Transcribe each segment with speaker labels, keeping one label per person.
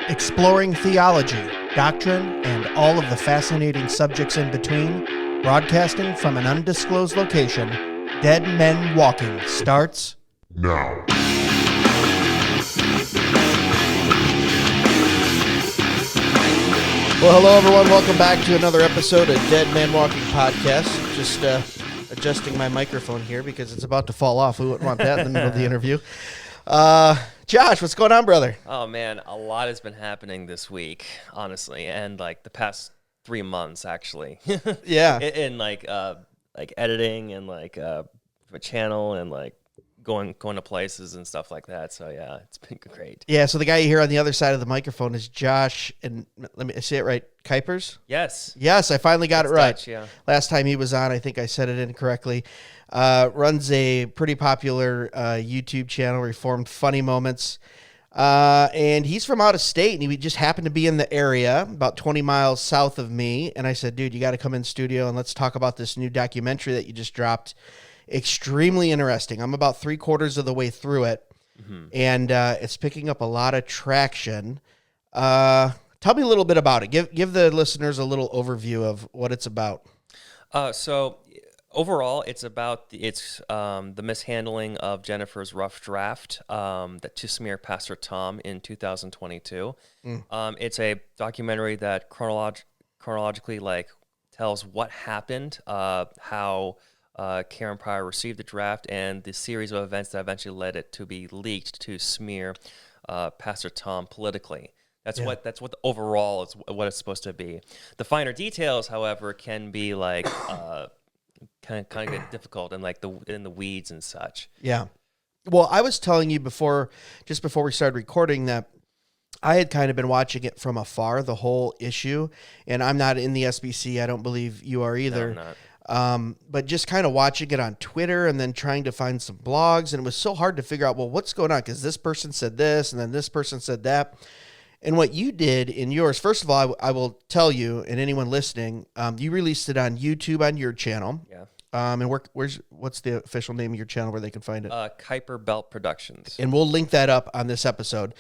Speaker 1: Exploring theology, doctrine, and all of the fascinating subjects in between, broadcasting from an undisclosed location, Dead Men Walking starts
Speaker 2: now.
Speaker 1: Well, hello everyone. Welcome back to another episode of Dead Man Walking Podcast. Just adjusting my microphone here because it's about to fall off. We wouldn't want that in the middle of the interview. Josh, what's going on, brother?
Speaker 3: Oh man, a lot has been happening this week, honestly, and like the past 3 months, actually.
Speaker 1: Yeah.
Speaker 3: in like editing and like a channel and like going to places and stuff like that. So yeah, it's been great.
Speaker 1: Yeah. So the guy you hear on the other side of the microphone is Josh, and let me say it right, Kuipers.
Speaker 3: Yes.
Speaker 1: Yes, I finally got it right.
Speaker 3: Dutch, yeah.
Speaker 1: Last time he was on, I think I said it incorrectly. Runs a pretty popular YouTube channel, Reformed Funny Moments. And he's from out of state, and he just happened to be in the area about 20 miles south of me. And I said, dude, you got to come in studio and let's talk about this new documentary that you just dropped. Extremely interesting. I'm about 3/4 of the way through it, and it's picking up a lot of traction. Tell me a little bit about it. Give the listeners a little overview of what it's about.
Speaker 3: So overall, it's about the mishandling of Jennifer's rough draft to smear Pastor Tom in 2022. It's a documentary that chronologically like tells what happened, how Karen Pryor received the draft, and the series of events that eventually led it to be leaked to smear Pastor Tom politically. That's what the overall is what it's supposed to be. The finer details, however, can be like kind of get difficult and like in the weeds and such.
Speaker 1: Yeah. Well, I was telling you before we started recording that I had kind of been watching it from afar, the whole issue, and I'm not in the SBC. I don't believe you are either.
Speaker 3: No, I'm not.
Speaker 1: But just kind of watching it on Twitter and then trying to find some blogs, and it was so hard to figure out, well, what's going on? Because this person said this, and then this person said that. And what you did in yours, first of all, I will tell you, and anyone listening, you released it on YouTube on your channel.
Speaker 3: Yeah.
Speaker 1: And what's the official name of your channel where they can find it?
Speaker 3: Kuiper Belt Productions.
Speaker 1: And we'll link that up on this episode.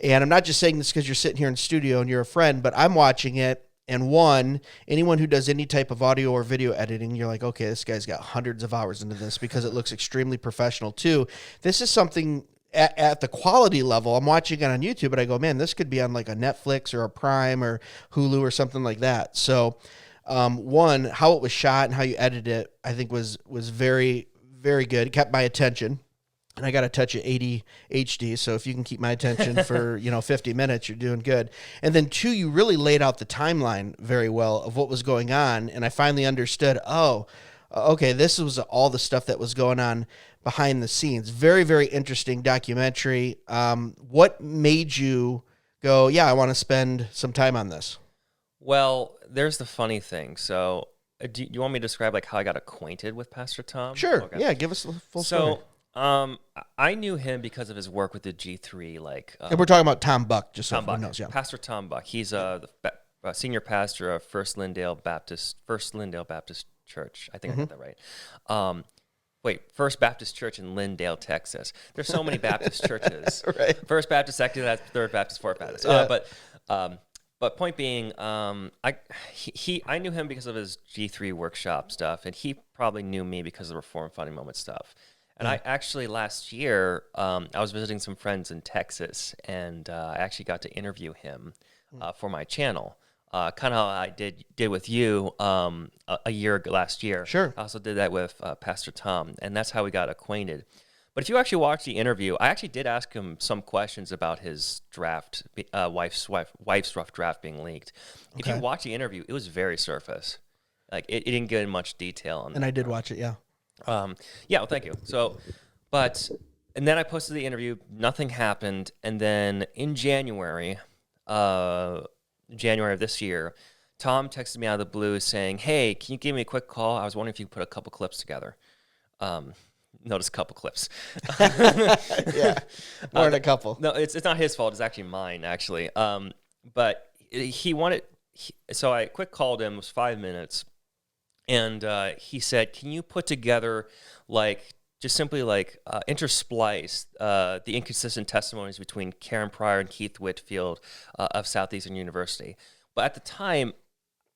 Speaker 1: And I'm not just saying this because you're sitting here in studio and you're a friend, but I'm watching it. And anyone who does any type of audio or video editing, you're like, okay, this guy's got hundreds of hours into this because it looks extremely professional too. This is something at the quality level. I'm watching it on YouTube, but I go, man, this could be on like a Netflix or a Prime or Hulu or something like that. So, how it was shot and how you edited it, I think was very, very good. It kept my attention. And I got a touch of 80 HD, so if you can keep my attention for 50 minutes, you're doing good. And then 2, you really laid out the timeline very well of what was going on, and I finally understood, okay, this was all the stuff that was going on behind the scenes. Very, very interesting documentary. What made you go, yeah, I want to spend some time on this?
Speaker 3: Well, there's the funny thing. So do you want me to describe like how I got acquainted with Pastor Tom?
Speaker 1: Sure.
Speaker 3: Okay.
Speaker 1: Yeah, give us the full story.
Speaker 3: I knew him because of his work with the G3,
Speaker 1: and we're talking about Tom Buck, just so
Speaker 3: Tom
Speaker 1: everyone
Speaker 3: Buck,
Speaker 1: knows. Yeah.
Speaker 3: Pastor Tom Buck. He's the senior pastor of First Lindale Baptist Church. I think I got that right. First Baptist Church in Lindale, Texas. There's so many Baptist churches.
Speaker 1: Right.
Speaker 3: First Baptist, Second Baptist, Third Baptist, Fourth Baptist. But point being, I knew him because of his G3 workshop stuff, and he probably knew me because of the Reformed Funny Moment stuff. And I actually last year, I was visiting some friends in Texas, and I actually got to interview him for my channel. Kind of how I did with you a year last year.
Speaker 1: Sure.
Speaker 3: I also did that with Pastor Tom, and that's how we got acquainted. But if you actually watch the interview, I actually did ask him some questions about his draft, wife's rough draft being leaked. If you watch the interview, it was very surface. Like it didn't get in much detail.
Speaker 1: And I did watch it, yeah.
Speaker 3: Well, thank you. So, and then I posted the interview, nothing happened. And then in January of this year, Tom texted me out of the blue saying, hey, can you give me a quick call? I was wondering if you could put a couple clips together. Notice a couple clips.
Speaker 1: Yeah, more than a couple.
Speaker 3: No, it's not his fault. It's actually mine, actually. But so I quick called him. It was 5 minutes. And he said, can you put together like just simply like intersplice the inconsistent testimonies between Karen Pryor and Keith Whitfield of Southeastern University. But at the time,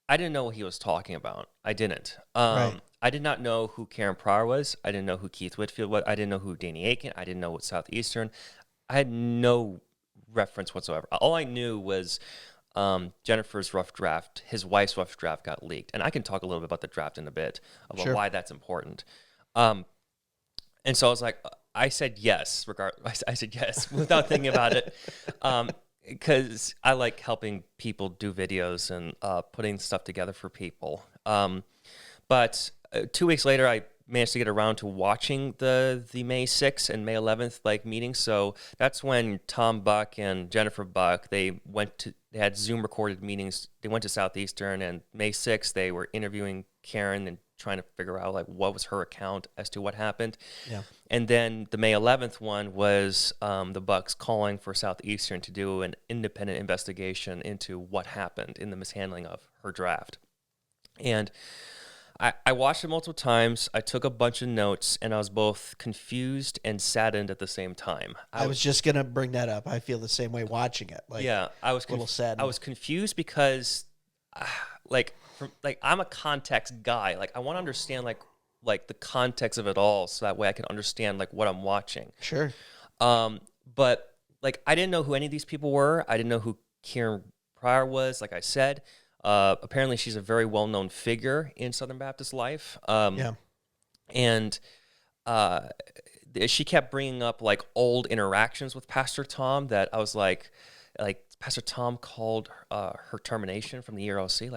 Speaker 3: I didn't know what he was talking about. I didn't.
Speaker 1: Right.
Speaker 3: I did not know who Karen Pryor was. I didn't know who Keith Whitfield was. I didn't know who Danny Aiken. I didn't know what Southeastern. I had no reference whatsoever. All I knew was Jennifer's rough draft, his wife's rough draft got leaked. And I can talk a little bit about the draft in a bit, about why that's important. And so I was like, I said yes, I said yes without thinking about it. Because I like helping people do videos and putting stuff together for people. But 2 weeks later, I managed to get around to watching the May 6th and May 11th meetings. So that's when Tom Buck and Jennifer Buck, they had Zoom recorded meetings. They went to Southeastern, and May 6th they were interviewing Karen and trying to figure out what was her account as to what happened. Yeah. And then the May 11th one was the Bucks calling for Southeastern to do an independent investigation into what happened in the mishandling of her draft. And I watched it multiple times. I took a bunch of notes, and I was both confused and saddened at the same time.
Speaker 1: I was just going to bring that up. I feel the same way watching it.
Speaker 3: I was
Speaker 1: a little sad.
Speaker 3: I was confused because I'm a context guy. I want to understand the context of it all, so that way I can understand what I'm watching.
Speaker 1: Sure.
Speaker 3: But I didn't know who any of these people were. I didn't know who Karen Pryor was. Like I said, apparently she's a very well-known figure in Southern Baptist life. And she kept bringing up old interactions with Pastor Tom that I was like Pastor Tom called her termination from the ERLC.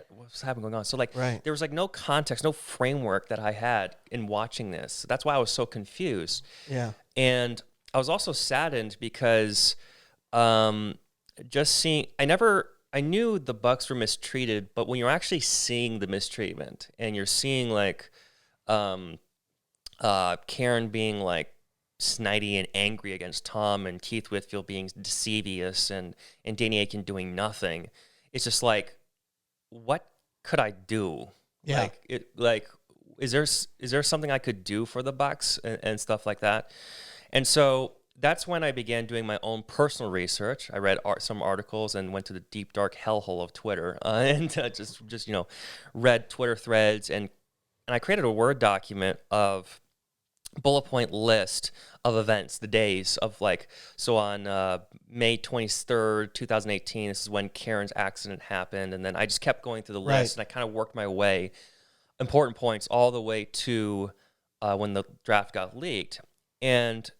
Speaker 3: What's happening going on? So there was no context, no framework that I had in watching this. So that's why I was so confused.
Speaker 1: Yeah.
Speaker 3: And I was also saddened because just seeing, I knew the Bucks were mistreated, but when you're actually seeing the mistreatment and you're seeing Karen being snidey and angry against Tom, and Keith Whitfield being deceivious, and Danny Aiken doing nothing, it's just what could I do?
Speaker 1: Yeah.
Speaker 3: Is there something I could do for the Bucks and stuff like that? And so that's when I began doing my own personal research. I read some articles and went to the deep dark hellhole of Twitter and just read Twitter threads, and I created a Word document of bullet point list of events, the days of so on May 23rd, 2018, this is when Karen's accident happened. And then I just kept going through the list, and I kind of worked my way, important points, all the way to when the draft got leaked. And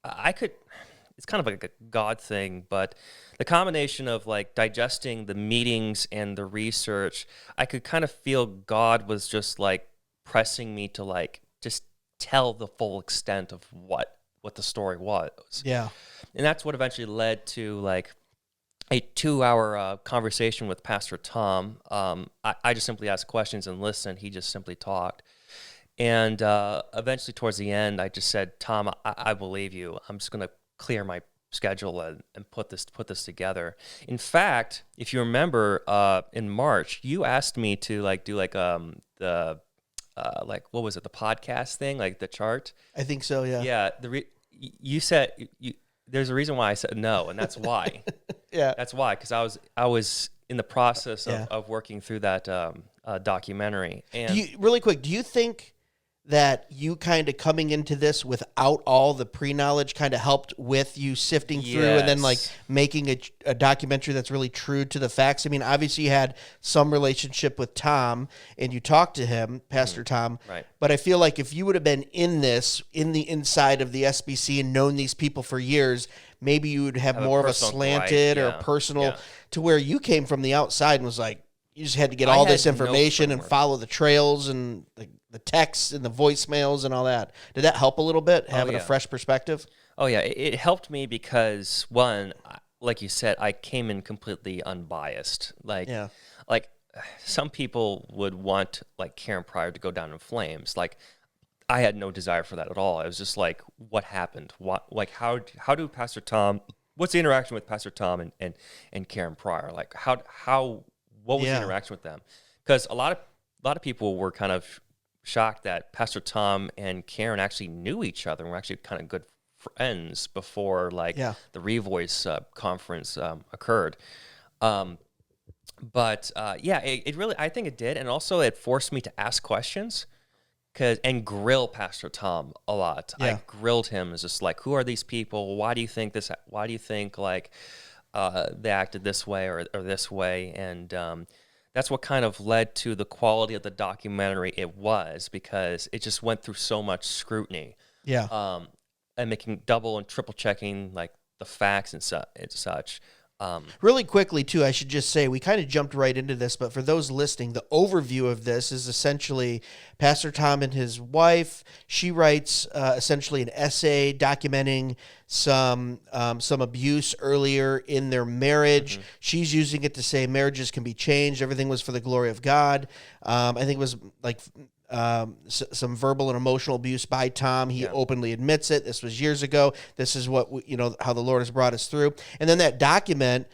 Speaker 3: it's kind of like a God thing, but the combination of digesting the meetings and the research, I could kind of feel God was just pressing me to just tell the full extent of what the story was.
Speaker 1: Yeah.
Speaker 3: And that's what eventually led to a 2-hour conversation with Pastor Tom. I just simply asked questions and listened. He just simply talked. And eventually towards the end, I just said, Tom, I believe you. I'm just going to clear my schedule and put this together. In fact, if you remember, in March, you asked me to do the what was it, the podcast thing, the chart?
Speaker 1: I think so, yeah.
Speaker 3: Yeah, you said there's a reason why I said no, and that's why.
Speaker 1: Yeah,
Speaker 3: that's why, because I was in the process of working through that documentary. And
Speaker 1: really quick, do you think that you kind of coming into this without all the pre-knowledge kind of helped with you sifting through and then making a documentary that's really true to the facts? I mean, obviously you had some relationship with Tom and you talked to him, Pastor Tom,
Speaker 3: right.
Speaker 1: But I feel like if you would have been in the inside of the SBC and known these people for years, maybe you would have more of a slanted or personal to where you came from the outside and was you just had to get all this information and follow the trails and the texts and the voicemails and all that. Did that help a little bit, having a fresh perspective?
Speaker 3: Oh, yeah. It helped me because, one, like you said, I came in completely unbiased. Some people would want, Karen Pryor to go down in flames. I had no desire for that at all. It was just what happened? How do Pastor Tom, what's the interaction with Pastor Tom and Karen Pryor? What was the interaction with them? Because a lot of people were kind of shocked that Pastor Tom and Karen actually knew each other and were actually kind of good friends before like the Revoice conference occurred. But it really, I think it did. And also it forced me to ask questions and grill Pastor Tom a lot.
Speaker 1: Yeah.
Speaker 3: I grilled him as just like, who are these people? Why do you think this? Why do you think like they acted this way or this way? And that's what kind of led to the quality of the documentary it was, because it just went through so much scrutiny.
Speaker 1: Yeah.
Speaker 3: And making double and triple checking like the facts and such.
Speaker 1: Really quickly, too, I should just say we kind of jumped right into this, but for those listening, the overview of this is essentially Pastor Tom and his wife. She writes essentially an essay documenting some abuse earlier in their marriage. Mm-hmm. She's using it to say marriages can be changed. Everything was for the glory of God. I think it was like some verbal and emotional abuse by Tom. He openly admits it. This was years ago. This is what how the Lord has brought us through. And then that document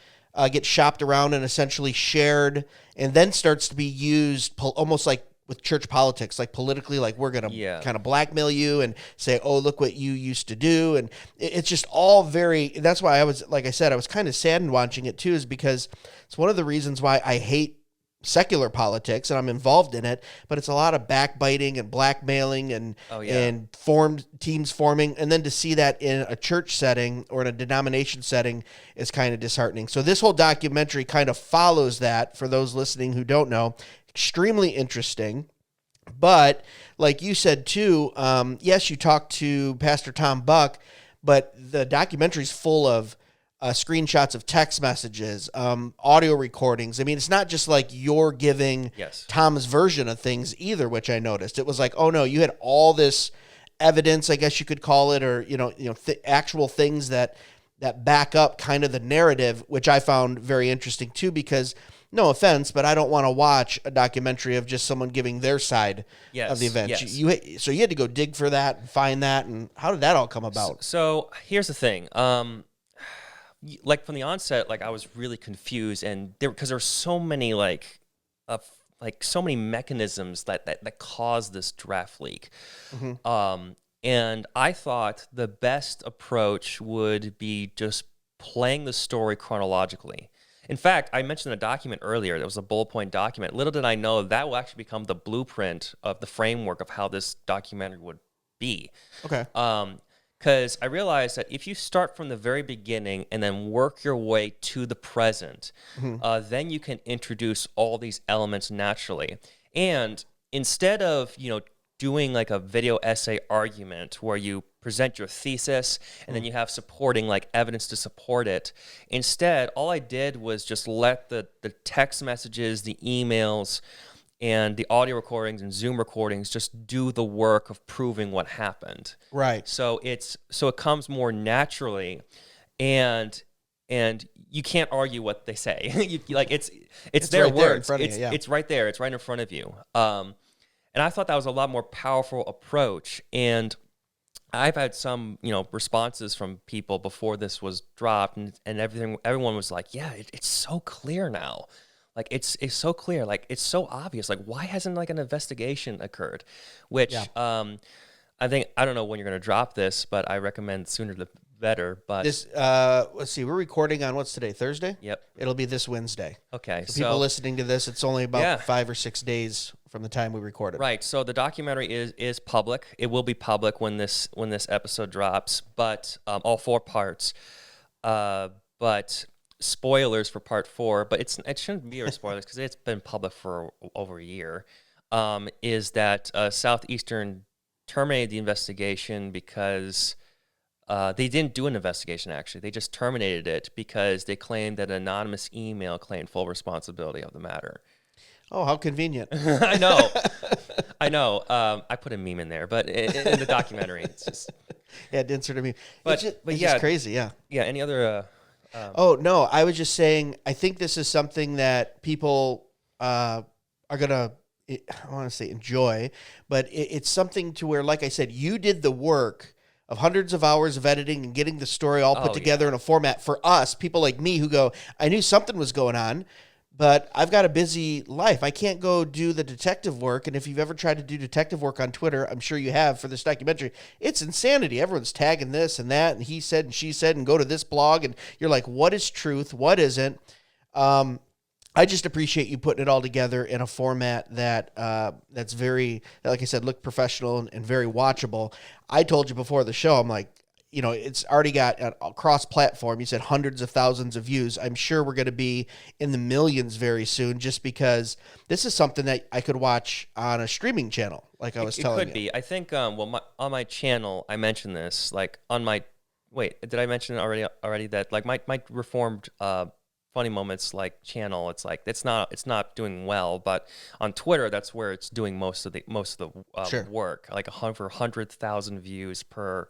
Speaker 1: gets shopped around and essentially shared, and then starts to be used almost like with church politics, like politically, like we're going to kind of blackmail you and say, oh, look what you used to do. And it's just all that's why I was, like I said, I was kind of saddened watching it too, is because it's one of the reasons why I hate secular politics, and I'm involved in it, but it's a lot of backbiting and blackmailing and teams forming, and then to see that in a church setting or in a denomination setting is kind of disheartening. So this whole documentary kind of follows that. For those listening who don't know, extremely interesting. But like you said too, yes, you talked to Pastor Tom Buck, but the documentary is full of screenshots of text messages, audio recordings. I mean, it's not just like you're giving Tom's version of things either, which I noticed. It was like, oh no, you had all this evidence, I guess you could call it, or actual things that back up kind of the narrative, which I found very interesting too, because no offense, but I don't want to watch a documentary of just someone giving their side of the event. So you had to go dig for that and find that, and how did that all come about?
Speaker 3: So here's the thing. Like from the onset, like I was really confused, and because there's so many so many mechanisms that cause this draft leak. Mm-hmm. And I thought the best approach would be just playing the story chronologically. In fact, I mentioned a document earlier that was a bullet point document. Little did I know that will actually become the blueprint of the framework of how this documentary would be.
Speaker 1: Okay.
Speaker 3: Because I realized that if you start from the very beginning and then work your way to the present, then you can introduce all these elements naturally. And instead of, doing like a video essay argument where you present your thesis and then you have supporting like evidence to support it, instead, all I did was just let the text messages, the emails, and the audio recordings and Zoom recordings just do the work of proving what happened.
Speaker 1: Right.
Speaker 3: So it comes more naturally, and you can't argue what they say. It's their
Speaker 1: right
Speaker 3: words.
Speaker 1: There in front of you,
Speaker 3: It's right there. It's right in front of you. And I thought that was a lot more powerful approach. And I've had some responses from people before this was dropped, and everyone was like, yeah, it's so clear now. Like it's so clear, like it's so obvious. Like why hasn't like an investigation occurred? Which I don't know when you're going to drop this, but I recommend sooner the better. But
Speaker 1: this, let's see, we're recording on what's today, Thursday?
Speaker 3: Yep.
Speaker 1: It'll be this Wednesday.
Speaker 3: Okay.
Speaker 1: So people listening to this, it's only about 5 or 6 days from the time we recorded.
Speaker 3: Right. So the documentary is public. It will be public when this episode drops, but all 4 parts. But spoilers for part 4, but it shouldn't be spoilers because it's been public for over a year. Is that Southeastern terminated the investigation because they didn't do an investigation, actually. They just terminated it because they claimed that an anonymous email claimed full responsibility of the matter.
Speaker 1: Oh, how convenient.
Speaker 3: I know. I put a meme in there, but in the documentary, it's just...
Speaker 1: Yeah, it didn't sort of mean...
Speaker 3: It's
Speaker 1: just crazy, yeah.
Speaker 3: Yeah, any other...
Speaker 1: Oh, no, I was just saying, I think this is something that people are going to, I want to say enjoy, but it's something to where, like I said, you did the work of hundreds of hours of editing and getting the story all put together in a format for us, people like me who go, I knew something was going on, but I've got a busy life. I can't go do the detective work. And if you've ever tried to do detective work on Twitter, I'm sure you have for this documentary, it's insanity. Everyone's tagging this and that, and he said and she said, and go to this blog. And you're like, what is truth? What isn't? I just appreciate you putting it all together in a format that that's very, like I said, look professional and very watchable. I told you before the show, I'm like, you know, it's already got a cross-platform. You said hundreds of thousands of views. I'm sure we're going to be in the millions very soon, just because this is something that I could watch on a streaming channel, like I was telling you.
Speaker 3: It could be. I think, well, on my channel, I mentioned this, like on my, wait, did I mention it already that like my Reformed Funny Moments like channel, it's like it's not doing well, but on Twitter, that's where it's doing most of the
Speaker 1: Sure.
Speaker 3: work, like over 100,000 views per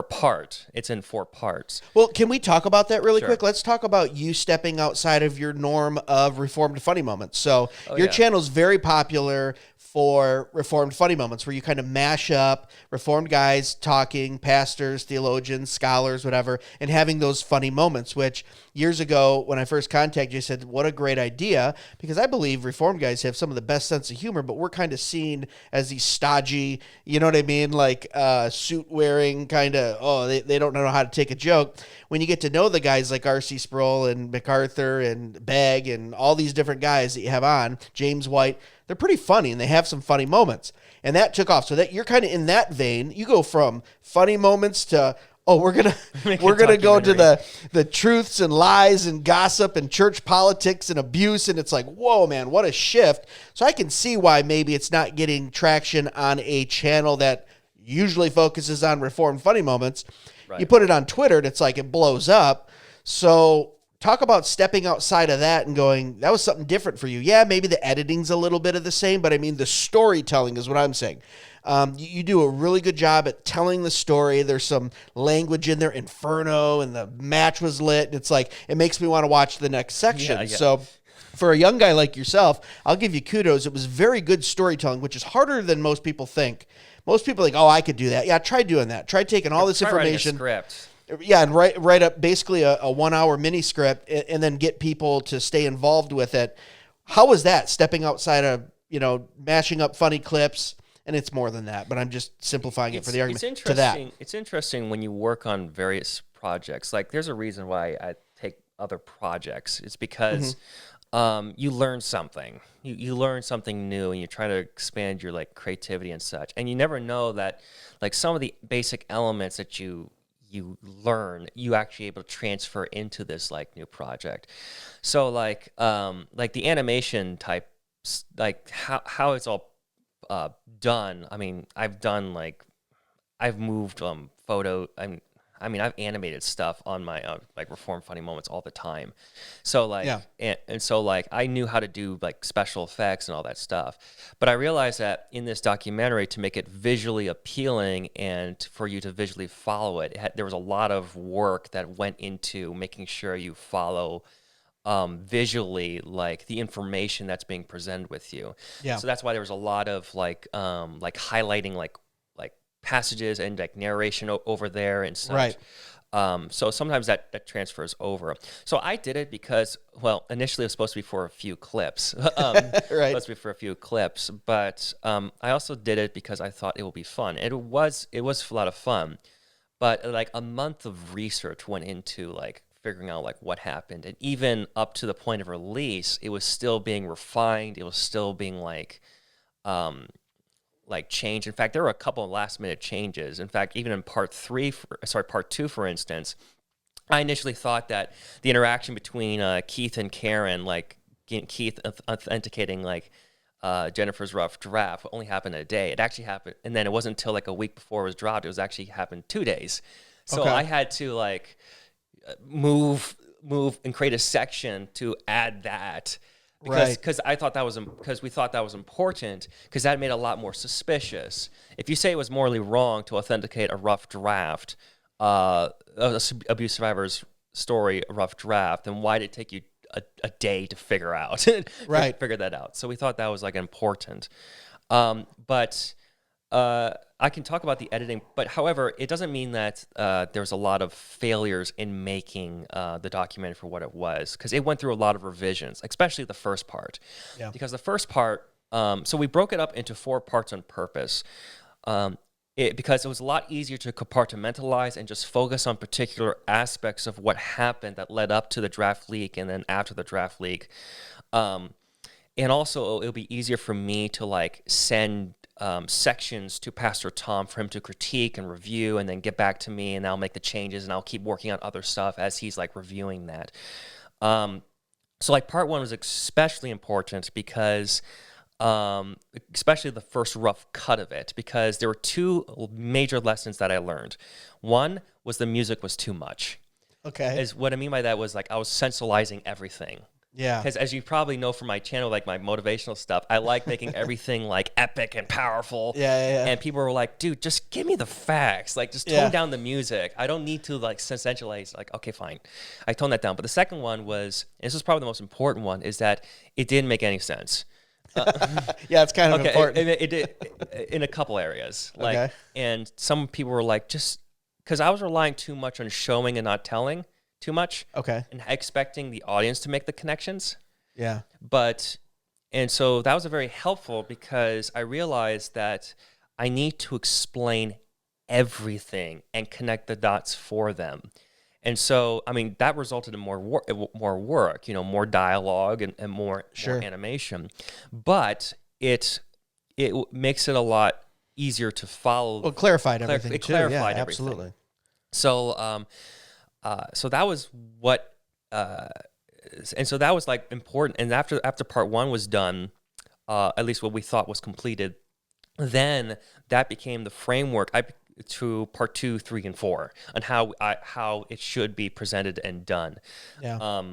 Speaker 3: part. It's in 4 parts.
Speaker 1: Well, can we talk about that really
Speaker 3: Sure.
Speaker 1: quick? Let's talk about you stepping outside of your norm of Reformed Funny Moments. So your channel's very popular for Reformed Funny Moments, where you kind of mash up Reformed guys talking, pastors, theologians, scholars, whatever, and having those funny moments, which years ago when I first contacted you, I said, what a great idea, because I believe Reformed guys have some of the best sense of humor, but we're kind of seen as these stodgy, you know what I mean, like suit wearing kind of, they don't know how to take a joke. When you get to know the guys like R.C. Sproul and MacArthur and Begg and all these different guys that you have on, James White, they're pretty funny and they have some funny moments. And that took off. So that you're kind of in that vein. You go from funny moments to, we're gonna go to the truths and lies and gossip and church politics and abuse, and it's like, whoa, man, what a shift. So I can see why maybe it's not getting traction on a channel that usually focuses on Reformed Funny Moments. Right. You put it on Twitter and it's like it blows up. So talk about stepping outside of that and going, that was something different for you. Yeah, maybe the editing's a little bit of the same, but I mean, the storytelling is what I'm saying. You do a really good job at telling the story. There's some language in there, Inferno, and the match was lit. And it's like, it makes me want to watch the next section. Yeah. So for a young guy like yourself, I'll give you kudos. It was very good storytelling, which is harder than most people think. Most people are like, I could do that. Yeah, try doing that. Try taking all this information.
Speaker 3: Script.
Speaker 1: Yeah, and write up basically a 1-hour mini script and then get people to stay involved with it. How was that, stepping outside of, mashing up funny clips? And it's more than that, but I'm just simplifying it for the argument to that.
Speaker 3: It's interesting when you work on various projects. Like, there's a reason why I take other projects. It's because you learn something. You learn something new, and you try to expand your creativity and such. And you never know that some of the basic elements that you learn, you actually able to transfer into this new project. So the animation type, how it's all done. I mean, I've moved photo. I've animated stuff on my Reform Funny Moments all the time. So so I knew how to do special effects and all that stuff. But I realized that in this documentary, to make it visually appealing and for you to visually follow it, there was a lot of work that went into making sure you follow visually the information that's being presented with you. Yeah. So that's why there was a lot of highlighting passages and narration over there and such. Right. So sometimes that transfers over. So I did it because, initially it was supposed to be for a few clips. Right. Supposed to be for a few clips, but I also did it because I thought it would be fun. And it was a lot of fun, but a month of research went into figuring out what happened, and even up to the point of release, it was still being refined. It was still being changed. In fact, there were a couple of last minute changes. In fact, even in part 2, for instance, I initially thought that the interaction between Keith and Karen, Keith authenticating Jennifer's rough draft, only happened a day. It actually happened, and then it wasn't until a week before it was dropped. It was actually happened 2 days. So I had to move and create a section to add that. Because I thought that was because we thought that was important, because that made it a lot more suspicious. If you say it was morally wrong to authenticate a rough draft, abuse survivor's story, a rough draft, then why did it take you a day to figure out? Figure that out. So we thought that was important. But I can talk about the editing, but however, it doesn't mean that there's a lot of failures in making the documentary for what it was, because it went through a lot of revisions, especially the first part.
Speaker 1: Yeah.
Speaker 3: Because the first part, so we broke it up into 4 parts on purpose. Because it was a lot easier to compartmentalize and just focus on particular aspects of what happened that led up to the draft leak and then after the draft leak. And also, it'll be easier for me to like send sections to Pastor Tom for him to critique and review and then get back to me, and I'll make the changes and I'll keep working on other stuff as he's like reviewing that. So like part 1 was especially important because especially the first rough cut of it, because there were 2 major lessons that I learned. One was the music was too much.
Speaker 1: Okay.
Speaker 3: Is what I mean by that was like I was sensualizing everything.
Speaker 1: Yeah.
Speaker 3: Because as you probably know from my channel, like my motivational stuff, I like making everything like epic and powerful.
Speaker 1: Yeah.
Speaker 3: And people were like, dude, just give me the facts. Like, just tone down the music. I don't need to like sensationalize. Like, okay, fine. I toned that down. But the second one was, and this was probably the most important one, is that it didn't make any sense.
Speaker 1: Yeah, it's kind of important.
Speaker 3: It did in a couple areas. Like,
Speaker 1: Okay.
Speaker 3: and some people were like, just because I was relying too much on showing and not telling too much.
Speaker 1: Okay.
Speaker 3: And expecting the audience to make the connections.
Speaker 1: Yeah.
Speaker 3: And so that was very helpful because I realized that I need to explain everything and connect the dots for them. And so, I mean, that resulted in more work, you know, more dialogue and more animation. But it makes it a lot easier to follow.
Speaker 1: Well, clarified everything
Speaker 3: It
Speaker 1: too.
Speaker 3: clarified
Speaker 1: Yeah,
Speaker 3: everything.
Speaker 1: absolutely.
Speaker 3: So, so that was what, and so that was like important. And after part 1 was done, at least what we thought was completed, then that became the framework to part 2, 3, and 4 on how it should be presented and done.
Speaker 1: Yeah.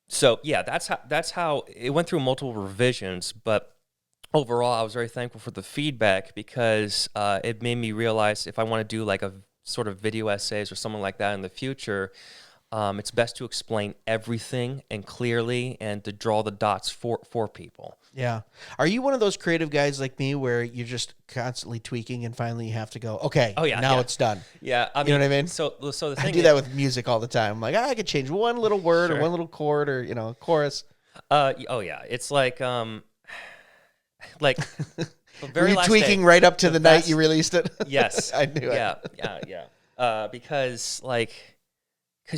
Speaker 3: So yeah, that's how it went through multiple revisions, but overall, I was very thankful for the feedback because it made me realize if I want to do like a sort of video essays or something like that in the future, it's best to explain everything and clearly and to draw the dots for people.
Speaker 1: Yeah. Are you one of those creative guys like me where you're just constantly tweaking and finally you have to go, okay, now it's done?
Speaker 3: Yeah. I mean,
Speaker 1: you know what I mean?
Speaker 3: So the thing
Speaker 1: I do that with music all the time. I'm like, I could change one little word or one little chord or, you know, chorus.
Speaker 3: Oh yeah. It's like, like
Speaker 1: Were you tweaking right up to the night you released it?
Speaker 3: Yes.
Speaker 1: I knew it.
Speaker 3: Yeah. Because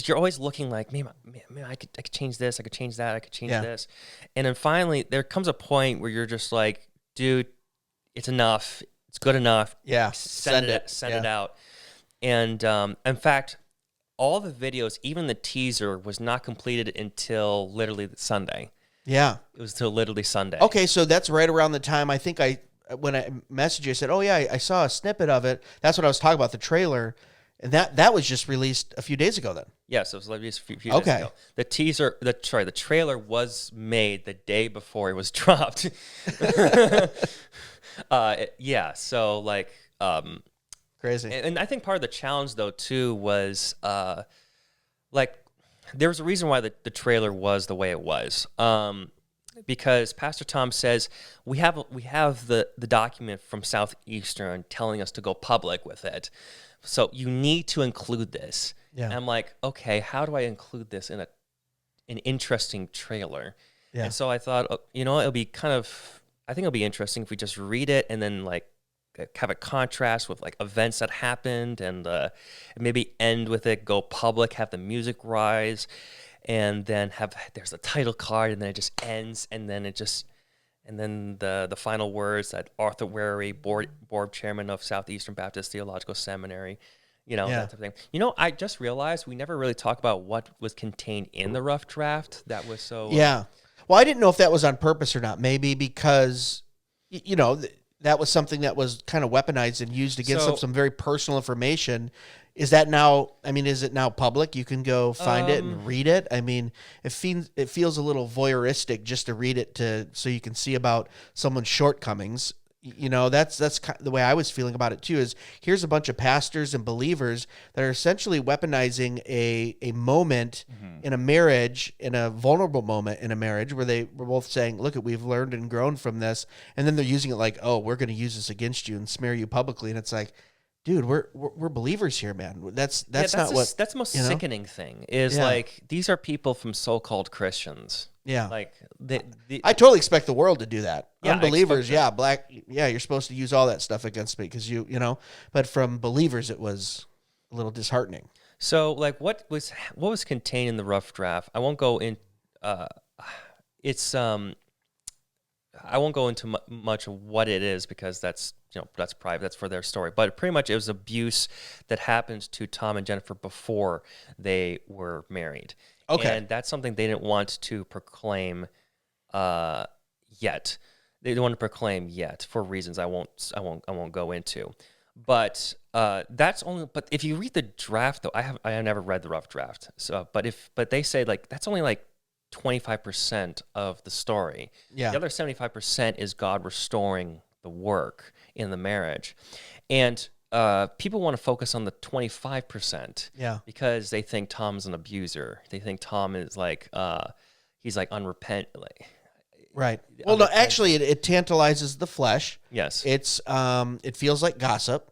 Speaker 3: you're always looking like, man, I could change this, I could change that, I could change this. And then finally there comes a point where you're just like, dude, it's enough. It's good enough.
Speaker 1: Yeah.
Speaker 3: Send it out. And in fact, all the videos, even the teaser, was not completed until literally Sunday.
Speaker 1: Yeah.
Speaker 3: It was till literally Sunday.
Speaker 1: Okay, so that's right around the time I think when I messaged you, I said, oh yeah, I saw a snippet of it. That's what I was talking about, the trailer. And that was just released a few days ago then.
Speaker 3: Yes, it was released a few days ago. The trailer was made the day before it was dropped. So like
Speaker 1: crazy.
Speaker 3: And I think part of the challenge though too was like there was a reason why the trailer was the way it was. Because Pastor Tom says we have the document from Southeastern telling us to go public with it. So you need to include this. Yeah. And I'm like, okay, how do I include this in an interesting trailer? Yeah. And so I thought, it'll be I think it'll be interesting if we just read it and then like have a contrast with like events that happened and maybe end with it, go public, have the music rise, and then there's a title card and then it just ends and then the final words that Arthur Wary, board chairman of Southeastern Baptist Theological Seminary, that type of thing. I just realized we never really talked about what was contained in the rough draft. That was so...
Speaker 1: Yeah. Well, I didn't know if that was on purpose or not. Maybe because, that was something that was kind of weaponized and used against some very personal information. Is it now public? You can go find it and read it. I mean, it feels a little voyeuristic just to read it so you can see about someone's shortcomings. You know, that's the way I was feeling about it too, is here's a bunch of pastors and believers that are essentially weaponizing a moment in a marriage, in a vulnerable moment in a marriage where they were both saying, look, we've learned and grown from this. And then they're using it like, oh, we're going to use this against you and smear you publicly. And it's like, dude, we're believers here, man. That's not what.
Speaker 3: That's the most
Speaker 1: you know?
Speaker 3: sickening thing is like, these are people from so-called Christians.
Speaker 1: Yeah.
Speaker 3: Like
Speaker 1: I totally expect the world to do that.
Speaker 3: Yeah,
Speaker 1: Unbelievers, you're supposed to use all that stuff against me because you know, but from believers it was a little disheartening.
Speaker 3: So like what was contained in the rough draft? I won't go in I won't go into much of what it is because that's private. That's for their story. But pretty much it was abuse that happened to Tom and Jennifer before they were married.
Speaker 1: Okay.
Speaker 3: And that's something they didn't want to proclaim yet. They don't want to proclaim yet for reasons I won't go into. But that's only. But if you read the draft, though, I have never read the rough draft. So, but they say like that's only like 25% of the story.
Speaker 1: Yeah.
Speaker 3: The other 75% is God restoring the work in the marriage, and people want to focus on the 25%.
Speaker 1: Yeah.
Speaker 3: Because they think Tom's an abuser. They think Tom is like he's like unrepentant. Like,
Speaker 1: right. Well, no, actually, it tantalizes the flesh.
Speaker 3: yes.
Speaker 1: It's it feels like gossip.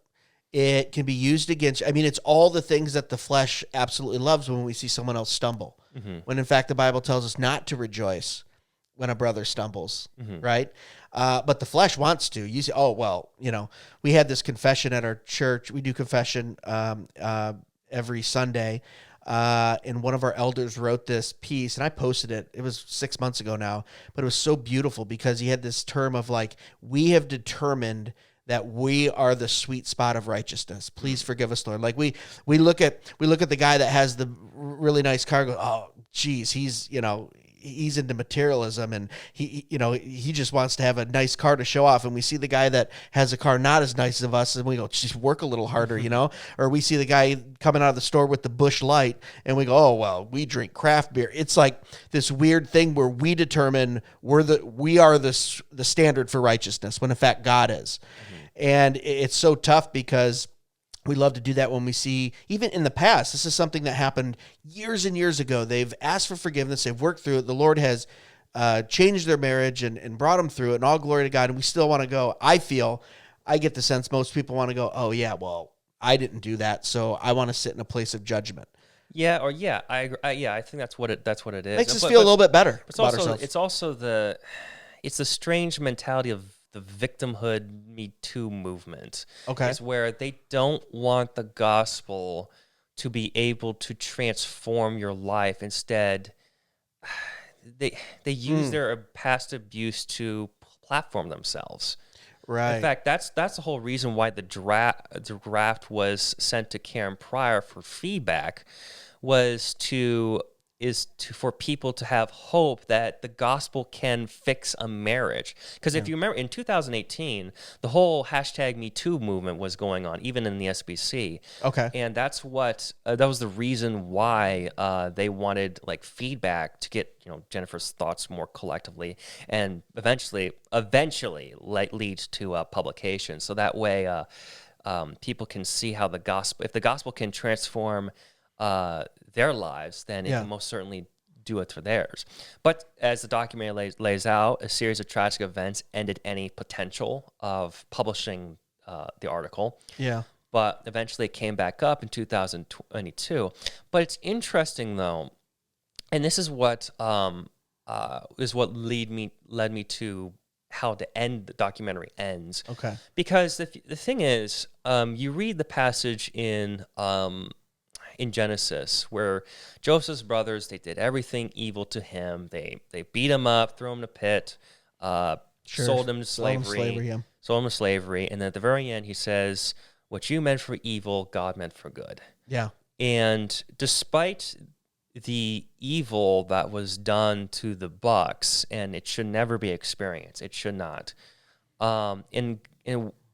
Speaker 1: It can be used against. I mean, it's all the things that the flesh absolutely loves when we see someone else stumble.
Speaker 3: Mm-hmm.
Speaker 1: When in fact the Bible tells us not to rejoice when a brother stumbles, right? But the flesh wants to. You say, oh well, you know, we had this confession at our church. We do confession every Sunday. And one of our elders wrote this piece, and I posted it. It was 6 months ago now, but it was so beautiful because he had this term of like, we have determined that we are the sweet spot of righteousness. Please forgive us, Lord. Like we look at the guy that has the really nice car. Go, oh, geez, he's into materialism, and he just wants to have a nice car to show off. And we see the guy that has a car not as nice as us, and we go, just work a little harder, Or we see the guy coming out of the store with the Busch Light, and we go, oh well, we drink craft beer. It's like this weird thing where we determine we are the standard for righteousness, when in fact God is. And it's so tough because we love to do that when we see, even in the past, this is something that happened years and years ago. They've asked for forgiveness. They've worked through it. The Lord has changed their marriage and brought them through it, and all glory to God. And we still want to go. I get the sense most people want to go, oh yeah, well, I didn't do that, so I want to sit in a place of judgment.
Speaker 3: I think that's what it is.
Speaker 1: Makes us feel a little bit better about ourselves.
Speaker 3: It's also the strange mentality of the victimhood Me Too movement.
Speaker 1: Okay.
Speaker 3: Is where they don't want the gospel to be able to transform your life. Instead, they use their past abuse to platform themselves.
Speaker 1: Right.
Speaker 3: In fact, that's the whole reason why the draft was sent to Karen Pryor for feedback, for people to have hope that the gospel can fix a marriage. Because if you remember, in 2018, the whole #MeToo movement was going on, even in the SBC.
Speaker 1: Okay.
Speaker 3: And that's what that was the reason why they wanted like feedback to get Jennifer's thoughts more collectively, and eventually leads to publication. So that way, people can see how if the gospel can transform their lives, then it can most certainly do it for theirs. But as the documentary lays out, a series of tragic events ended any potential of publishing the article.
Speaker 1: Yeah.
Speaker 3: But eventually it came back up in 2022. But it's interesting though, and this is what led me to how the documentary ends.
Speaker 1: Okay.
Speaker 3: Because the thing is, you read the passage in Genesis, where Joseph's brothers, they did everything evil to him. They beat him up, threw him in a pit, sold him to slavery, and then at the very end he says, what you meant for evil, God meant for good. Yeah. And despite the evil that was done to the Bucks, and it should never be experienced, it should not,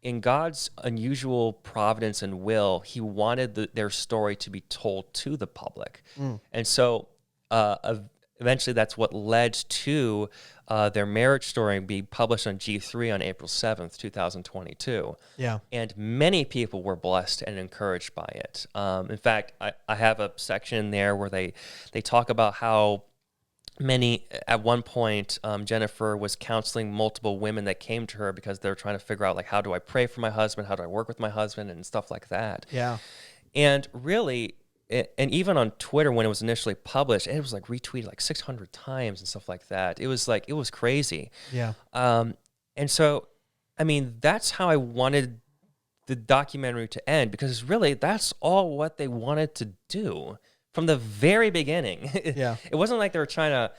Speaker 3: in God's unusual providence and will, he wanted their story to be told to the public. And so eventually that's what led to their marriage story being published on G3 on April 7th, 2022.
Speaker 1: Yeah.
Speaker 3: And many people were blessed and encouraged by it. In fact, I have a section there where they talk about how at one point, Jennifer was counseling multiple women that came to her because they're trying to figure out, like, how do I pray for my husband? How do I work with my husband? And stuff like that.
Speaker 1: Yeah.
Speaker 3: And really, and even on Twitter when it was initially published, it was like retweeted like 600 times and stuff like that. It was crazy.
Speaker 1: Yeah.
Speaker 3: And so, I mean, that's how I wanted the documentary to end, because really that's all what they wanted to do from the very beginning.
Speaker 1: Yeah.
Speaker 3: It wasn't like they were trying to,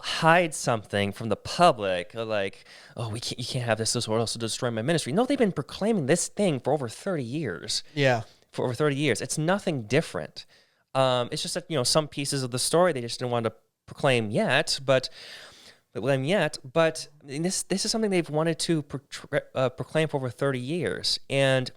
Speaker 3: hide something from the public, or like, oh, you can't have this or else to destroy my ministry. No, they've been proclaiming this thing for over 30 years.
Speaker 1: Yeah.
Speaker 3: For over 30 years. It's nothing different. It's just that, some pieces of the story they just didn't want to proclaim yet, but this is something they've wanted to proclaim for over 30 years. And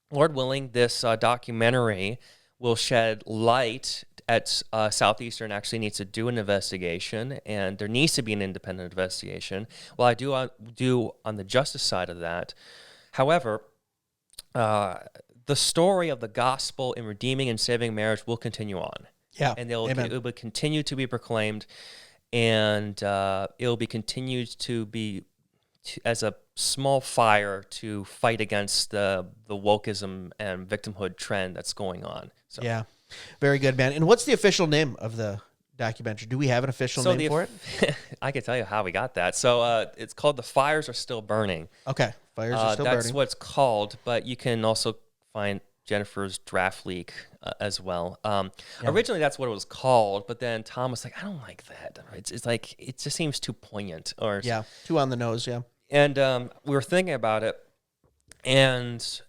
Speaker 3: Lord willing, this documentary will shed light at Southeastern actually needs to do an investigation, and there needs to be an independent investigation. Well, I do on the justice side of that. However, the story of the gospel in redeeming and saving marriage will continue on.
Speaker 1: Yeah.
Speaker 3: And it will continue to be proclaimed, and it will be continued to be as a small fire to fight against the wokeism and victimhood trend that's going on. So.
Speaker 1: Yeah. Very good, man. And what's the official name of the documentary? Do we have an official name for it?
Speaker 3: I can tell you how we got that. So it's called The Fires Are Still Burning.
Speaker 1: Okay. Fires Are Still Burning.
Speaker 3: That's what it's called, but you can also find Jennifer's draft leak as well. Originally, that's what it was called, but then Tom was like, I don't like that. It's like, it just seems too poignant.
Speaker 1: Too on the nose, yeah.
Speaker 3: And we were thinking about it, and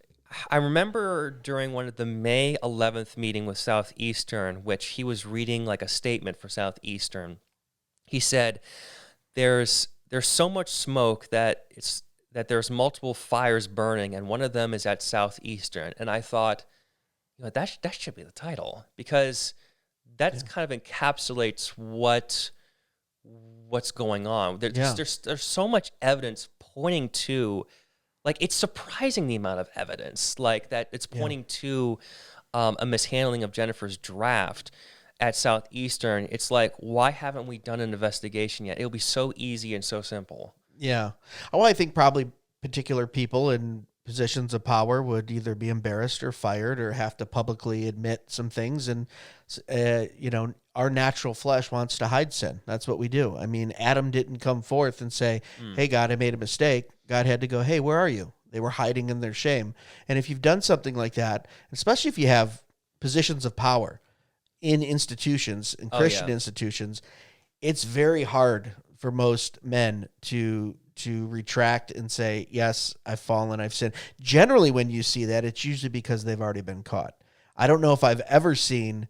Speaker 3: I remember during one of the May 11th meeting with Southeastern, which he was reading like a statement for Southeastern. He said, "There's so much smoke that there's multiple fires burning, and one of them is at Southeastern." And I thought, that should be the title, because that kind of encapsulates what's going on. There's so much evidence pointing to. Like, it's surprising the amount of evidence, like, that it's pointing to a mishandling of Jennifer's draft at Southeastern. It's like, why haven't we done an investigation yet? It'll be so easy and so simple.
Speaker 1: Yeah. Well, I think probably particular people in positions of power would either be embarrassed or fired or have to publicly admit some things. And, our natural flesh wants to hide sin. That's what we do. I mean, Adam didn't come forth and say, hey, God, I made a mistake. God had to go, hey, where are you? They were hiding in their shame. And if you've done something like that, especially if you have positions of power in institutions, in Christian institutions, it's very hard for most men to retract and say, yes, I've fallen, I've sinned. Generally, when you see that, it's usually because they've already been caught. I don't know if I've ever seen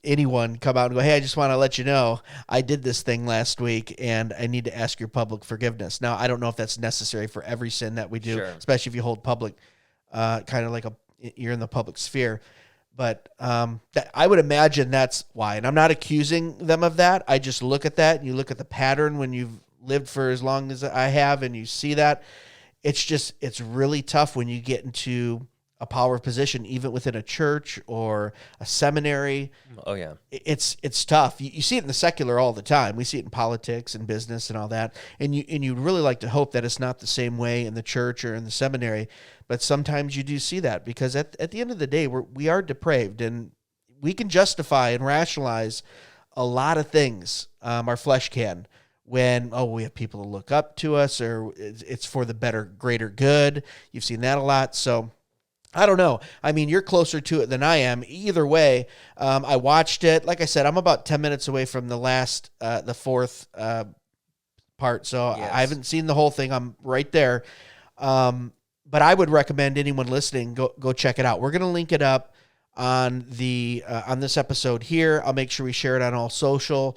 Speaker 1: anyone come out and go, hey, I just want to let you know I did this thing last week and I need to ask your public forgiveness. Now, I don't know if that's necessary for every sin that we do, especially if you hold public, kind of like you're in the public sphere. But I would imagine that's why. And I'm not accusing them of that. I just look at that, and you look at the pattern when you've lived for as long as I have, and you see that. It's really tough when you get into a power position, even within a church or a seminary.
Speaker 3: Oh yeah.
Speaker 1: It's tough. You see it in the secular all the time. We see it in politics and business and all that. And you'd really like to hope that it's not the same way in the church or in the seminary. But sometimes you do see that, because at the end of the day, we are depraved, and we can justify and rationalize a lot of things. Our flesh can, when, we have people to look up to us, or it's for the better, greater good. You've seen that a lot. So I don't know. I mean, you're closer to it than I am. Either way, I watched it. Like I said, I'm about 10 minutes away from the fourth part. So
Speaker 3: Yes.
Speaker 1: I haven't seen the whole thing. I'm right there. But I would recommend anyone listening, go check it out. We're going to link it up on on this episode here. I'll make sure we share it on all social.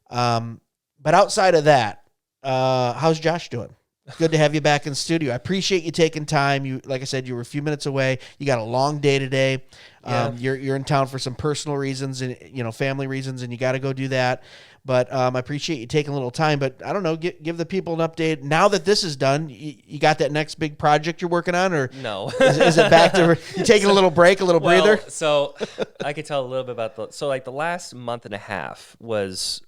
Speaker 1: But outside of that, how's Josh doing? Good to have you back in the studio. I appreciate you taking time. You, like I said, you were a few minutes away. You got a long day today.
Speaker 3: Yeah.
Speaker 1: You're in town for some personal reasons and family reasons, and you got to go do that. But I appreciate you taking a little time. But I don't know, give the people an update now that this is done. You got that next big project you're working on, or
Speaker 3: no?
Speaker 1: is it back to you taking a little break, a little breather?
Speaker 3: So I could tell a little bit about the last month and a half was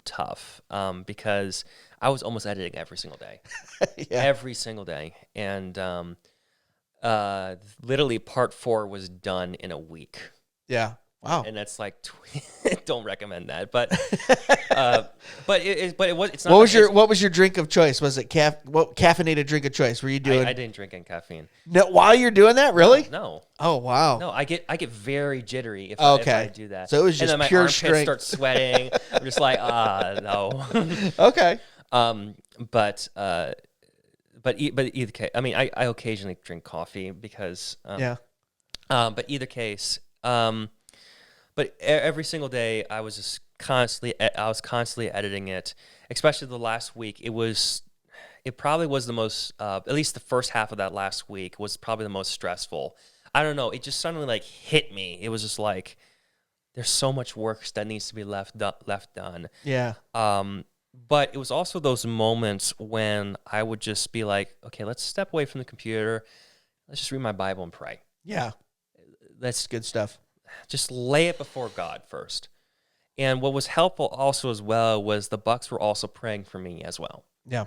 Speaker 3: tough because I was almost editing every single day, every single day, and literally part 4 was done in a week.
Speaker 1: Yeah. Wow.
Speaker 3: And that's like, don't recommend that, but it's not.
Speaker 1: What was your drink of choice? Was it caffeinated drink of choice? Were you doing?
Speaker 3: I didn't drink any caffeine.
Speaker 1: No, while you're doing that, really?
Speaker 3: No.
Speaker 1: Oh wow.
Speaker 3: No, I get very jittery if I do that.
Speaker 1: So it was just
Speaker 3: and then
Speaker 1: pure
Speaker 3: my
Speaker 1: strength.
Speaker 3: armpits start sweating. I'm just like, no.
Speaker 1: Okay.
Speaker 3: But either case, I mean, I occasionally drink coffee because but either case, but every single day I was just constantly editing it, especially the last week. It probably was the most, at least the first half of that last week was probably the most stressful. I don't know. It just suddenly like hit me. It was just like, there's so much work that needs to be left done.
Speaker 1: Yeah.
Speaker 3: But it was also those moments when I would just be like, okay, let's step away from the computer. Let's just read my Bible and pray.
Speaker 1: Yeah. That's good stuff.
Speaker 3: Just lay it before God first. And what was helpful also as well was the Bucks were also praying for me as well.
Speaker 1: Yeah.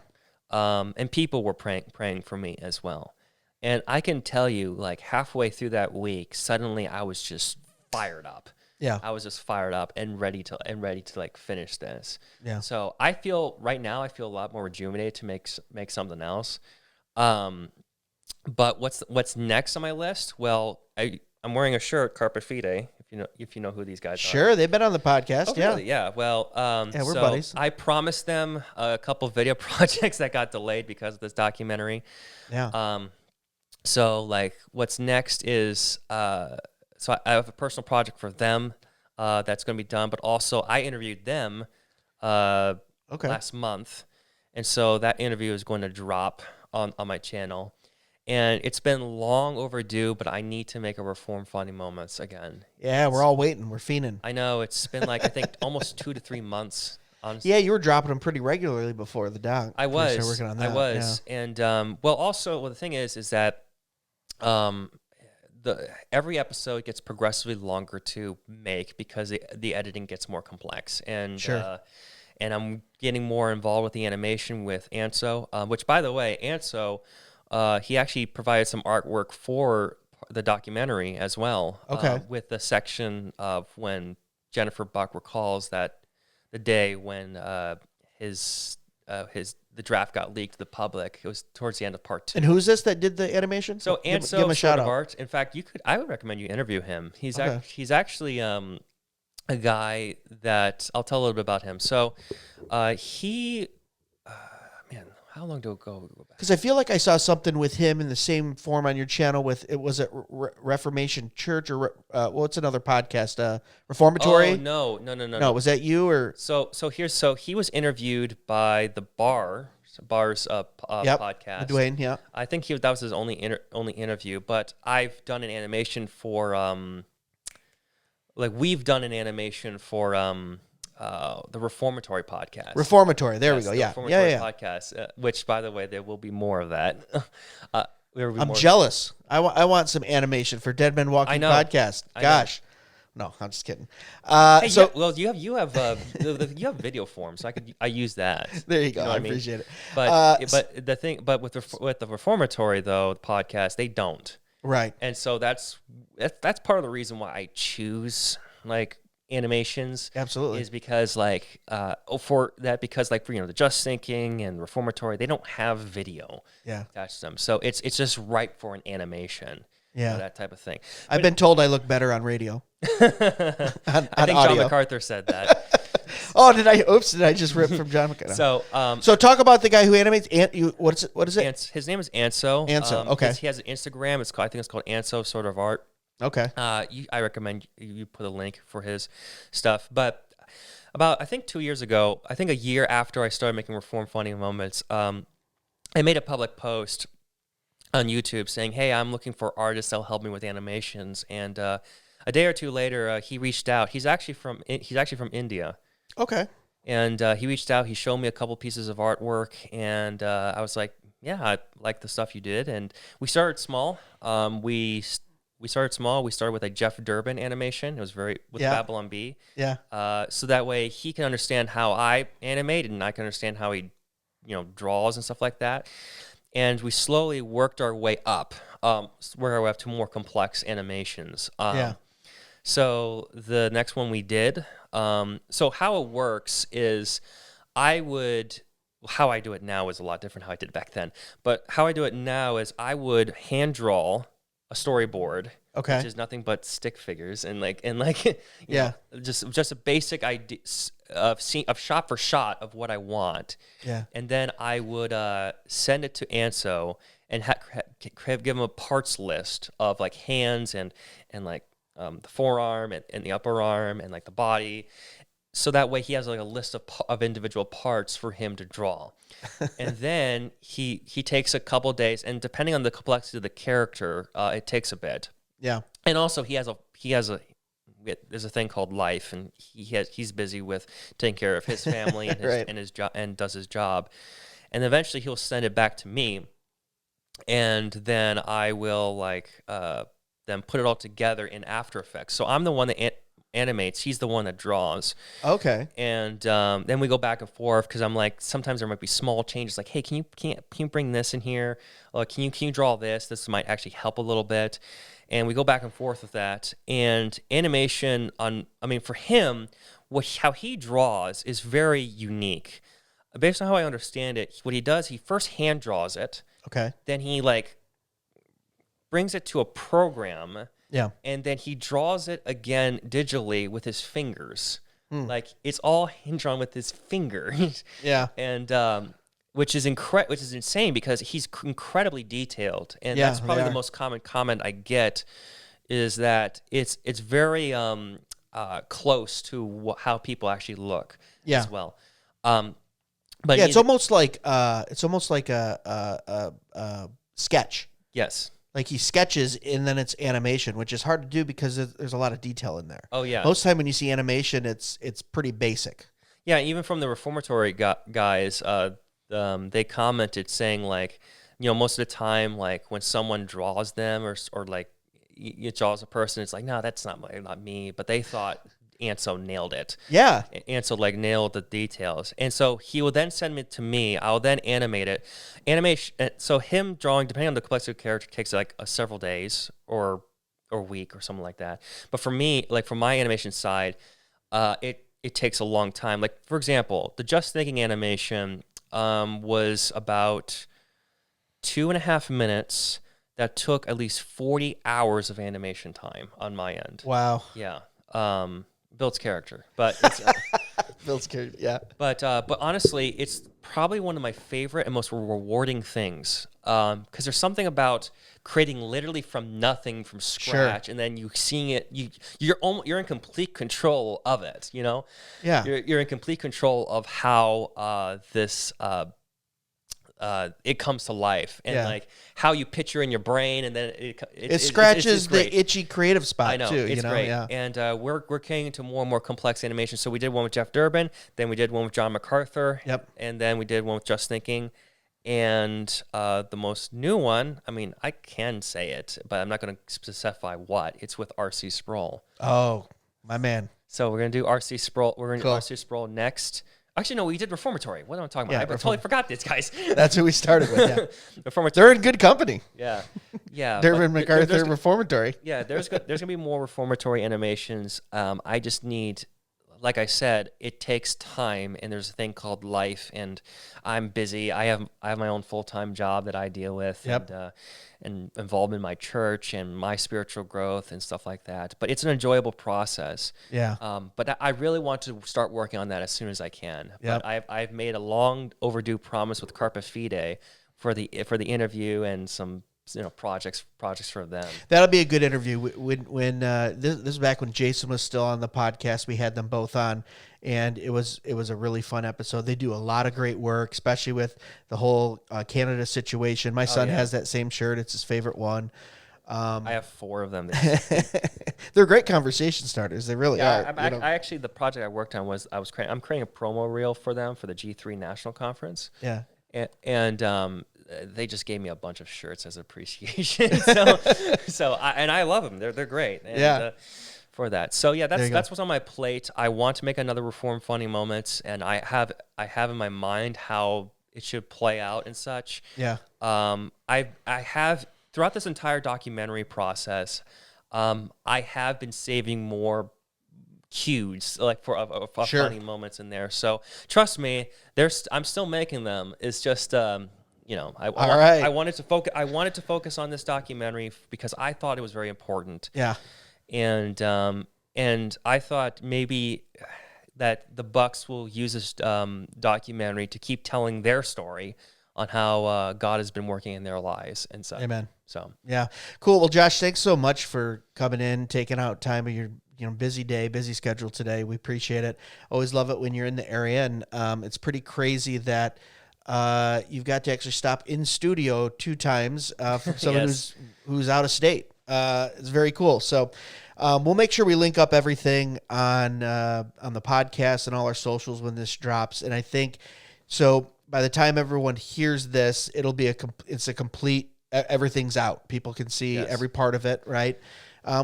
Speaker 3: And people were praying for me as well. And I can tell you, like halfway through that week, suddenly I was just fired up.
Speaker 1: Yeah.
Speaker 3: I was just fired up and ready to like finish this.
Speaker 1: Yeah.
Speaker 3: So I feel right now a lot more rejuvenated to make something else. But what's next on my list? Well, I'm wearing a shirt, Carpe Fide. If you know who these guys are.
Speaker 1: Sure, they've been on the podcast.
Speaker 3: Oh, really? Yeah. Well,
Speaker 1: we're buddies.
Speaker 3: I promised them a couple of video projects that got delayed because of this documentary.
Speaker 1: Yeah.
Speaker 3: So like, what's next is so I have a personal project for them that's going to be done, but also I interviewed them last month, and so that interview is going to drop on my channel. And it's been long overdue, but I need to make a Reform Funny Moments again.
Speaker 1: Yeah, we're all waiting. We're fiending.
Speaker 3: I know. It's been like, I think, almost 2 to 3 months, honestly.
Speaker 1: Yeah, you were dropping them pretty regularly before the doc.
Speaker 3: I was.
Speaker 1: Working on that.
Speaker 3: I was. Yeah. And, the thing is that every episode gets progressively longer to make because the editing gets more complex. And,
Speaker 1: sure.
Speaker 3: And I'm getting more involved with the animation with Anso, which, by the way, Anso... he actually provided some artwork for the documentary as well.
Speaker 1: Okay.
Speaker 3: With the section of when Jennifer Buck recalls that the day when the draft got leaked to the public. It was towards the end of part 2.
Speaker 1: And who's this that did the animation?
Speaker 3: So
Speaker 1: give him a shout out.
Speaker 3: Art. In fact, I would recommend you interview him. He's actually a guy that I'll tell a little bit about him. So he. How long do it go back?
Speaker 1: Because I feel like I saw something with him in the same form on your channel with, was it Reformation Church or what's another podcast? Reformatory?
Speaker 3: Oh, no.
Speaker 1: Was that you or?
Speaker 3: So he was interviewed by the Bar's podcast.
Speaker 1: Dwayne, yeah.
Speaker 3: I think that was his only interview, but I've done an animation for we've done an animation for the Reformatory podcast.
Speaker 1: Reformatory, there we go. Yeah,
Speaker 3: Reformatory podcast. Which, by the way, there will be more of that.
Speaker 1: I'm jealous. I want some animation for Dead Men Walking podcast. Gosh, no, I'm just kidding.
Speaker 3: You have video form, so I use that.
Speaker 1: There you go. I appreciate it.
Speaker 3: But with the Reformatory though, the podcast, they don't.
Speaker 1: Right.
Speaker 3: And so that's part of the reason why I choose animations.
Speaker 1: Absolutely.
Speaker 3: Is because the Just Thinking and Reformatory, they don't have video attached to them. So it's just right for an animation. Yeah. That type of thing.
Speaker 1: I've been told I look better on radio.
Speaker 3: I think
Speaker 1: audio.
Speaker 3: John MacArthur said that.
Speaker 1: Oh, did I? Oops, did I just rip from John MacArthur?
Speaker 3: So
Speaker 1: talk about the guy who animates. What is it?
Speaker 3: His name is Anso.
Speaker 1: Anso, okay.
Speaker 3: He has an Instagram. I think it's called Anso Sort of Art.
Speaker 1: Okay.
Speaker 3: I recommend you put a link for his stuff. But about, I think 2 years ago, I think a year after I started making Reform Funny Moments, I made a public post on YouTube saying, "Hey, I'm looking for artists that'll help me with animations." And a day or two later, he reached out. He's actually from India.
Speaker 1: Okay.
Speaker 3: And he reached out. He showed me a couple pieces of artwork, and I was like, "Yeah, I like the stuff you did." And we started small. We started small. We started with a Jeff Durbin animation. It was with Babylon Bee.
Speaker 1: Yeah.
Speaker 3: So that way he can understand how I animate, and I can understand how he, draws and stuff like that. And we slowly worked our way up, where we have to more complex animations. So the next one we did. So how it works is, how I do it now is a lot different how I did it back then. But how I do it now is I would hand draw a storyboard,
Speaker 1: okay,
Speaker 3: which is nothing but stick figures and just a basic idea of shot for shot of what I want.
Speaker 1: Yeah,
Speaker 3: and then I would send it to Anso and give him a parts list of like hands and like the forearm and the upper arm and like the body. So that way he has like a list of individual parts for him to draw. And then he takes a couple days, and depending on the complexity of the character, it takes a bit.
Speaker 1: Yeah.
Speaker 3: And also there's a thing called life, and he's busy with taking care of his family and
Speaker 1: right.
Speaker 3: and his job, and does his job. And eventually he'll send it back to me, and then I will then put it all together in After Effects. So I'm the one that animates, he's the one that draws.
Speaker 1: Okay.
Speaker 3: And then we go back and forth, because I'm like, sometimes there might be small changes, like, hey, can you bring this in here? Can you draw this? This might actually help a little bit. And we go back and forth with that. And animation for him, how he draws is very unique. Based on how I understand it, what he does, he first hand draws it.
Speaker 1: Okay.
Speaker 3: Then he brings it to a program.
Speaker 1: Yeah.
Speaker 3: And then he draws it again digitally with his fingers. Like, it's all hand drawn with his fingers.
Speaker 1: Yeah.
Speaker 3: And which is insane, because he's incredibly detailed. And that's probably the most common comment I get, is that it's very close to how people actually look as well. But
Speaker 1: it's almost like a sketch.
Speaker 3: Yes.
Speaker 1: Like, he sketches and then it's animation, which is hard to do because there's a lot of detail in there.
Speaker 3: Oh yeah.
Speaker 1: Most of the time when you see animation, it's pretty basic.
Speaker 3: Yeah, even from the Reformatory guys, they commented saying, most of the time, when someone draws them or it draws a person, it's like, no, that's not me. But they thought Anso nailed it.
Speaker 1: Yeah.
Speaker 3: Anso nailed the details. And so he will then send it to me. I'll then animate it. Animation. So him drawing, depending on the complexity of the character, takes several days or a week or something like that. But for me, from my animation side, it takes a long time. Like, for example, the Just Thinking animation was about 2.5 minutes. That took at least 40 hours of animation time on my end.
Speaker 1: Wow.
Speaker 3: Yeah. Builds character, but it's,
Speaker 1: builds character. Yeah.
Speaker 3: But honestly, it's probably one of my favorite and most rewarding things. Because there's something about creating literally from nothing, from scratch, and then you seeing it. You're in complete control of it.
Speaker 1: Yeah.
Speaker 3: You're in complete control of how this it comes to life, and how you picture in your brain, and then it
Speaker 1: scratches the itchy creative spot.
Speaker 3: I know,
Speaker 1: too.
Speaker 3: It's great.
Speaker 1: Yeah.
Speaker 3: And we're getting into more and more complex animations. So we did one with Jeff Durbin, then we did one with John MacArthur, and then we did one with Just Thinking, and the most new one. I can say it, but I'm not going to specify what. It's with R.C. Sproul.
Speaker 1: Oh, my man.
Speaker 3: So we're going to do R.C. Sproul. We're going to do R.C. Sproul next. Actually, no, we did Reformatory. What am I talking about? I totally forgot this, guys.
Speaker 1: That's who we started with, yeah.
Speaker 3: Reformatory.
Speaker 1: They're in good company.
Speaker 3: Yeah. Yeah.
Speaker 1: Durbin, MacArthur, Reformatory.
Speaker 3: Yeah, there's going to be more Reformatory animations. I just need, like I said, it takes time, and there's a thing called life, and I'm busy. I have my own full-time job that I deal with, and involved in my church and my spiritual growth and stuff like that. But it's an enjoyable process.
Speaker 1: Yeah.
Speaker 3: But I really want to start working on that as soon as I can. But I've made a long overdue promise with Carpe Fide for the interview and some projects for them.
Speaker 1: That'll be a good interview. When this is back when Jason was still on the podcast, we had them both on, and it was a really fun episode. They do a lot of great work, especially with the whole Canada situation. My son has that same shirt; it's his favorite one.
Speaker 3: I have 4 of them.
Speaker 1: They're great conversation starters. They really are.
Speaker 3: I actually, the project I worked on was I'm creating a promo reel for them for the G3 National Conference.
Speaker 1: Yeah,
Speaker 3: and they just gave me a bunch of shirts as appreciation. so I love them. They're great. And, for that. So yeah, that's what's on my plate. I want to make another Reform Funny Moments, and I have in my mind how it should play out and such.
Speaker 1: Yeah.
Speaker 3: I have throughout this entire documentary process, I have been saving more cues like for funny moments in there. So trust me, I'm still making them. It's just I wanted to focus on this documentary because I thought it was very important.
Speaker 1: Yeah.
Speaker 3: And I thought maybe that the Bucks will use this documentary to keep telling their story on how God has been working in their lives and such.
Speaker 1: Amen.
Speaker 3: So
Speaker 1: yeah, cool. Well, Josh, thanks so much for coming in, taking out time of your busy day, busy schedule today. We appreciate it. Always love it when you're in the area, and it's pretty crazy that you've got to actually stop in studio 2 times from someone who's out of state. It's very cool. So we'll make sure we link up everything on the podcast and all our socials when this drops. And I think so by the time everyone hears this, it'll be it's a complete, everything's out. People can see every part of it, right?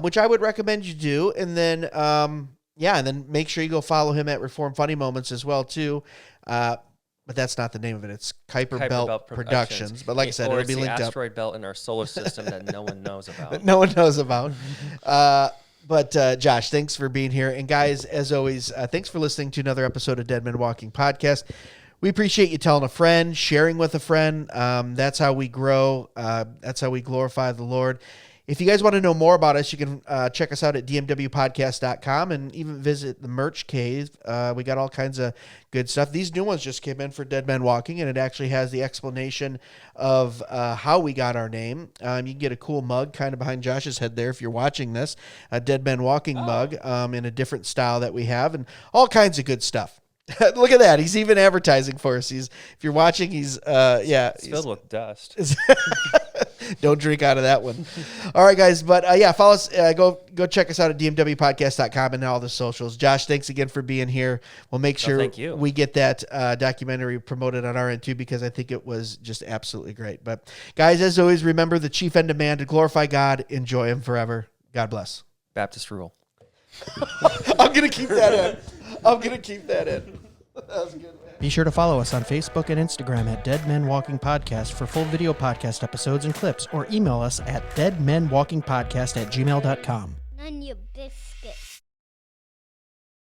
Speaker 1: Which I would recommend you do. And then, and then make sure you go follow him at Reform Funny Moments as well too. But that's not the name of it. It's Kuiper Belt Productions. But like I said, it'll be linked up. It's the asteroid
Speaker 3: belt in our solar system that no one knows about.
Speaker 1: That no one knows about. But Josh, thanks for being here. And guys, as always, thanks for listening to another episode of Dead Men Walking Podcast. We appreciate you telling a friend, sharing with a friend. That's how we grow. That's how we glorify the Lord. If you guys want to know more about us, you can check us out at dmwpodcast.com and even visit the merch cave. We got all kinds of good stuff. These new ones just came in for Dead Men Walking, and it actually has the explanation of how we got our name. You can get a cool mug kind of behind Josh's head there if you're watching this, a Dead Men Walking mug in a different style that we have, and all kinds of good stuff. Look at that. He's even advertising for us. If you're watching, he's
Speaker 3: filled with dust.
Speaker 1: Don't drink out of that one. All right, guys. But follow us. Go check us out at dmwpodcast.com and all the socials. Josh, thanks again for being here. We'll make sure we get that documentary promoted on our end too, because I think it was just absolutely great. But guys, as always, remember the chief end of man to glorify God, enjoy him forever. God bless.
Speaker 3: Baptist rule.
Speaker 1: I'm going to keep that in. That was good, man.
Speaker 2: Be sure to follow us on Facebook and Instagram at Dead Men Walking Podcast for full video podcast episodes and clips, or email us at deadmenwalkingpodcast@gmail.com.